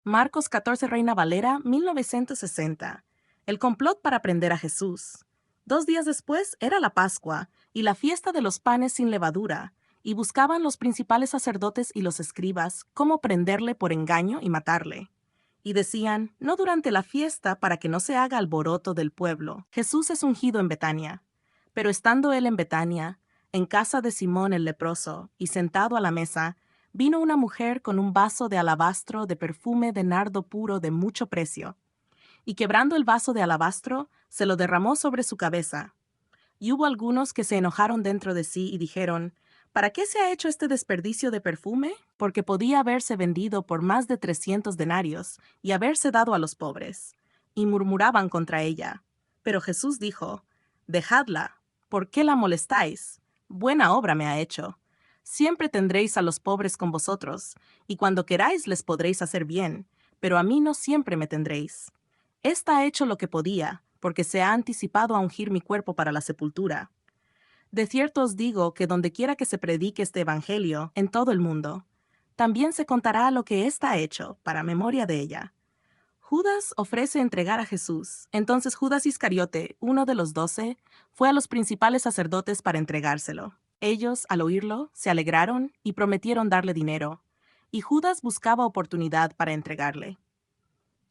Marcos 14, Reina Valera, 1960. El complot para prender a Jesús. 2 días después era la Pascua y la fiesta de los panes sin levadura, y buscaban los principales sacerdotes y los escribas cómo prenderle por engaño y matarle. Y decían, no durante la fiesta para que no se haga alboroto del pueblo. Jesús es ungido en Betania. Pero estando él en Betania, en casa de Simón el leproso, y sentado a la mesa, vino una mujer con un vaso de alabastro de perfume de nardo puro de mucho precio, y quebrando el vaso de alabastro, se lo derramó sobre su cabeza. Y hubo algunos que se enojaron dentro de sí y dijeron, ¿para qué se ha hecho este desperdicio de perfume? Porque podía haberse vendido por más de 300 denarios y haberse dado a los pobres. Y murmuraban contra ella. Pero Jesús dijo, dejadla, ¿por qué la molestáis? Buena obra me ha hecho. Siempre tendréis a los pobres con vosotros, y cuando queráis les podréis hacer bien, pero a mí no siempre me tendréis. Esta ha hecho lo que podía, porque se ha anticipado a ungir mi cuerpo para la sepultura. De cierto os digo que dondequiera que se predique este evangelio, en todo el mundo, también se contará lo que ésta ha hecho, para memoria de ella. Judas ofrece entregar a Jesús. Entonces Judas Iscariote, uno de los 12, fue a los principales sacerdotes para entregárselo. Ellos, al oírlo, se alegraron y prometieron darle dinero. Y Judas buscaba oportunidad para entregarle.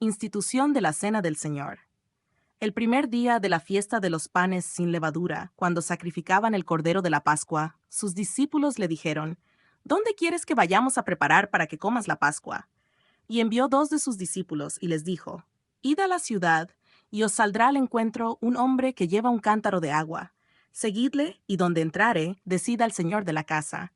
Institución de la Cena del Señor. El primer día de la fiesta de los panes sin levadura, cuando sacrificaban el cordero de la Pascua, sus discípulos le dijeron, ¿dónde quieres que vayamos a preparar para que comas la Pascua? Y envió 2 de sus discípulos y les dijo, id a la ciudad, y os saldrá al encuentro un hombre que lleva un cántaro de agua. Seguidle, y donde entrare, decid al señor de la casa.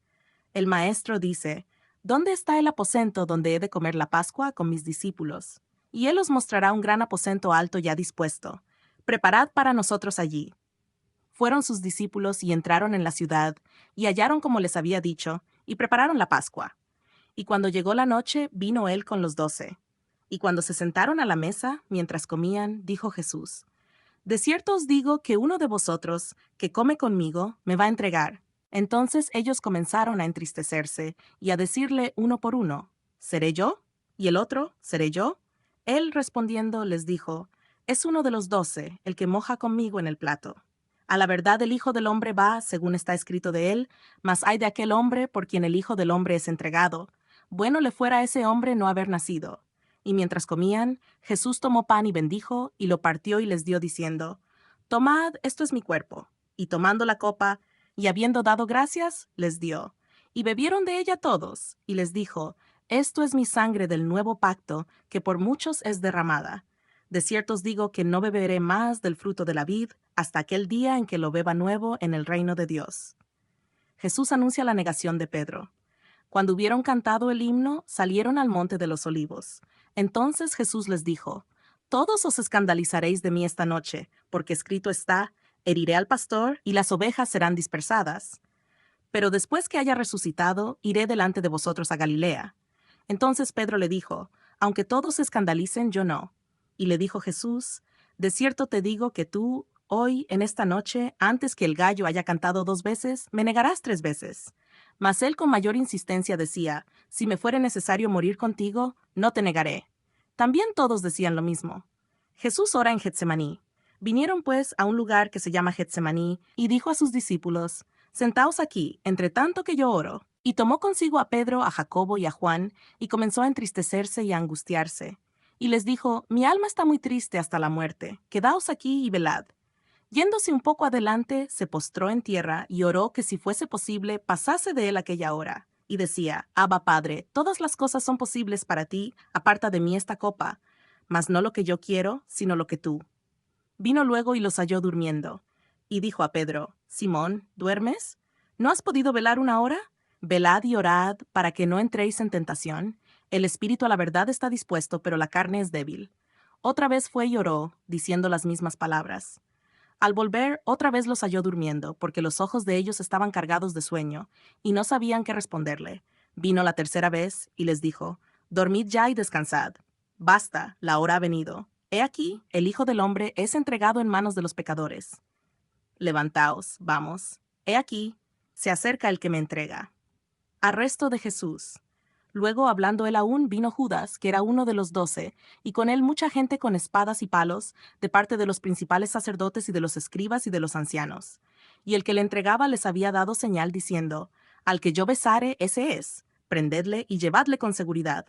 El maestro dice, ¿dónde está el aposento donde he de comer la Pascua con mis discípulos? Y él os mostrará un gran aposento alto ya dispuesto. Preparad para nosotros allí. Fueron sus discípulos y entraron en la ciudad, y hallaron como les había dicho, y prepararon la Pascua. Y cuando llegó la noche, vino él con los 12. Y cuando se sentaron a la mesa, mientras comían, dijo Jesús, de cierto os digo que uno de vosotros, que come conmigo, me va a entregar. Entonces ellos comenzaron a entristecerse y a decirle uno por uno, ¿seré yo? Y el otro, ¿seré yo? Él respondiendo les dijo, es uno de los 12, el que moja conmigo en el plato. A la verdad el Hijo del Hombre va, según está escrito de él, mas hay de aquel hombre por quien el Hijo del Hombre es entregado. Bueno le fuera a ese hombre no haber nacido. Y mientras comían, Jesús tomó pan y bendijo, y lo partió y les dio diciendo, tomad, esto es mi cuerpo. Y tomando la copa, y habiendo dado gracias, les dio. Y bebieron de ella todos, y les dijo, esto es mi sangre del nuevo pacto, que por muchos es derramada. De cierto os digo que no beberé más del fruto de la vid, hasta aquel día en que lo beba nuevo en el reino de Dios. Jesús anuncia la negación de Pedro. Cuando hubieron cantado el himno, salieron al monte de los olivos. Entonces Jesús les dijo, todos os escandalizaréis de mí esta noche, porque escrito está, heriré al pastor y las ovejas serán dispersadas. Pero después que haya resucitado, iré delante de vosotros a Galilea. Entonces Pedro le dijo, aunque todos se escandalicen, yo no. Y le dijo Jesús, de cierto te digo que tú, hoy, en esta noche, antes que el gallo haya cantado 2 veces, me negarás 3 veces. Mas él con mayor insistencia decía, si me fuere necesario morir contigo, no te negaré. También todos decían lo mismo. Jesús ora en Getsemaní. Vinieron pues a un lugar que se llama Getsemaní, y dijo a sus discípulos, sentaos aquí, entre tanto que yo oro. Y tomó consigo a Pedro, a Jacobo y a Juan, y comenzó a entristecerse y a angustiarse. Y les dijo, mi alma está muy triste hasta la muerte, quedaos aquí y velad. Yéndose un poco adelante, se postró en tierra y oró que si fuese posible pasase de él aquella hora. Y decía, Abba Padre, todas las cosas son posibles para ti, aparta de mí esta copa, mas no lo que yo quiero, sino lo que tú. Vino luego y los halló durmiendo. Y dijo a Pedro, Simón, ¿duermes? ¿No has podido velar 1 hora? Velad y orad para que no entréis en tentación. El espíritu a la verdad está dispuesto, pero la carne es débil. Otra vez fue y oró, diciendo las mismas palabras. Al volver, otra vez los halló durmiendo, porque los ojos de ellos estaban cargados de sueño, y no sabían qué responderle. Vino la tercera vez, y les dijo, dormid ya y descansad. Basta, la hora ha venido. He aquí, el Hijo del Hombre es entregado en manos de los pecadores. Levantaos, vamos. He aquí, se acerca el que me entrega. Arresto de Jesús. Luego, hablando él aún, vino Judas, que era uno de los 12, y con él mucha gente con espadas y palos, de parte de los principales sacerdotes y de los escribas y de los ancianos. Y el que le entregaba les había dado señal diciendo, Al que yo besare, ese es, prendedle y llevadle con seguridad.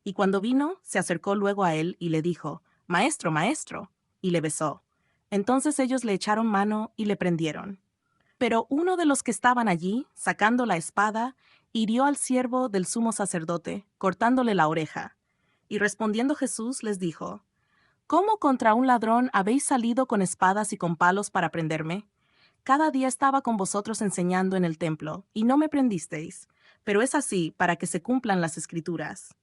Y cuando vino, se acercó luego a él y le dijo, Maestro, maestro, y le besó. Entonces ellos le echaron mano y le prendieron. Pero uno de los que estaban allí, sacando la espada, hirió al siervo del sumo sacerdote, cortándole la oreja. Y respondiendo Jesús les dijo, ¿Cómo contra un ladrón habéis salido con espadas y con palos para prenderme? Cada día estaba con vosotros enseñando en el templo, y no me prendisteis, pero es así para que se cumplan las Escrituras.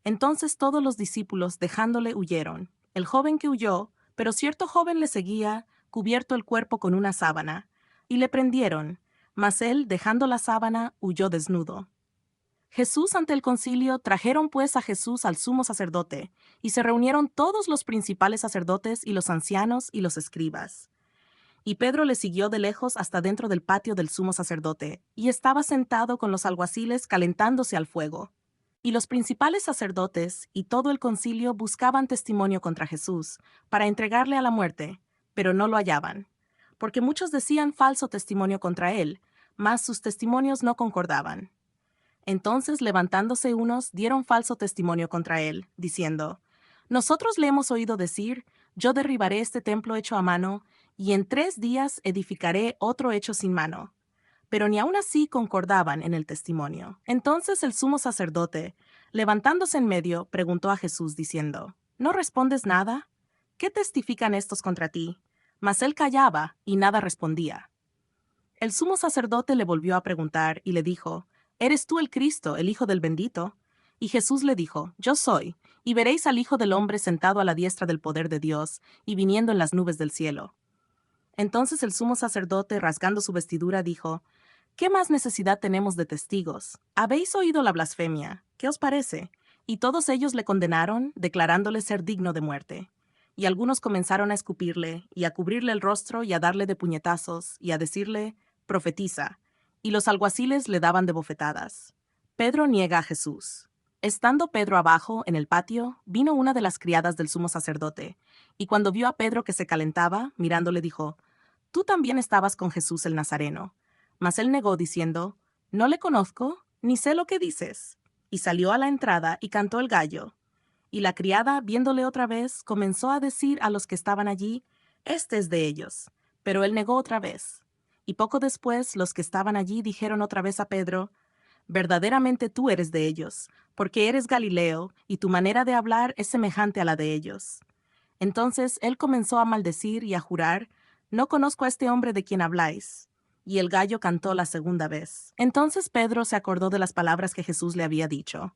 Entonces todos los discípulos, dejándole, huyeron. El joven que huyó, pero cierto joven le seguía, cubierto el cuerpo con una sábana, y le prendieron, mas él, dejando la sábana, huyó desnudo. Jesús ante el concilio trajeron pues a Jesús al sumo sacerdote, y se reunieron todos los principales sacerdotes y los ancianos y los escribas. Y Pedro le siguió de lejos hasta dentro del patio del sumo sacerdote, y estaba sentado con los alguaciles calentándose al fuego. Y los principales sacerdotes y todo el concilio buscaban testimonio contra Jesús, para entregarle a la muerte, pero no lo hallaban, porque muchos decían falso testimonio contra él, mas sus testimonios no concordaban. Entonces, levantándose unos, dieron falso testimonio contra él, diciendo, Nosotros le hemos oído decir, Yo derribaré este templo hecho a mano, y en 3 días edificaré otro hecho sin mano. Pero ni aun así concordaban en el testimonio. Entonces el sumo sacerdote, levantándose en medio, preguntó a Jesús, diciendo, ¿No respondes nada? ¿Qué testifican estos contra ti? Mas él callaba, y nada respondía. El sumo sacerdote le volvió a preguntar, y le dijo, ¿Eres tú el Cristo, el Hijo del Bendito? Y Jesús le dijo, Yo soy, y veréis al Hijo del Hombre sentado a la diestra del poder de Dios, y viniendo en las nubes del cielo. Entonces el sumo sacerdote, rasgando su vestidura, dijo, ¿Qué más necesidad tenemos de testigos? ¿Habéis oído la blasfemia? ¿Qué os parece? Y todos ellos le condenaron, declarándole ser digno de muerte. Y algunos comenzaron a escupirle, y a cubrirle el rostro, y a darle de puñetazos, y a decirle, profetiza. Y los alguaciles le daban de bofetadas. Pedro niega a Jesús. Estando Pedro abajo, en el patio, vino una de las criadas del sumo sacerdote, y cuando vio a Pedro que se calentaba, mirándole dijo, Tú también estabas con Jesús el Nazareno. Mas él negó, diciendo, No le conozco, ni sé lo que dices. Y salió a la entrada y cantó el gallo. Y la criada, viéndole otra vez, comenzó a decir a los que estaban allí, Este es de ellos. Pero él negó otra vez. Y poco después los que estaban allí dijeron otra vez a Pedro, Verdaderamente tú eres de ellos, porque eres Galileo, y tu manera de hablar es semejante a la de ellos. Entonces él comenzó a maldecir y a jurar, No conozco a este hombre de quien habláis. Y el gallo cantó la segunda vez. Entonces Pedro se acordó de las palabras que Jesús le había dicho.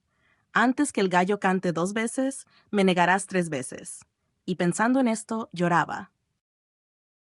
Antes que el gallo cante 2 veces, me negarás 3 veces. Y pensando en esto, lloraba.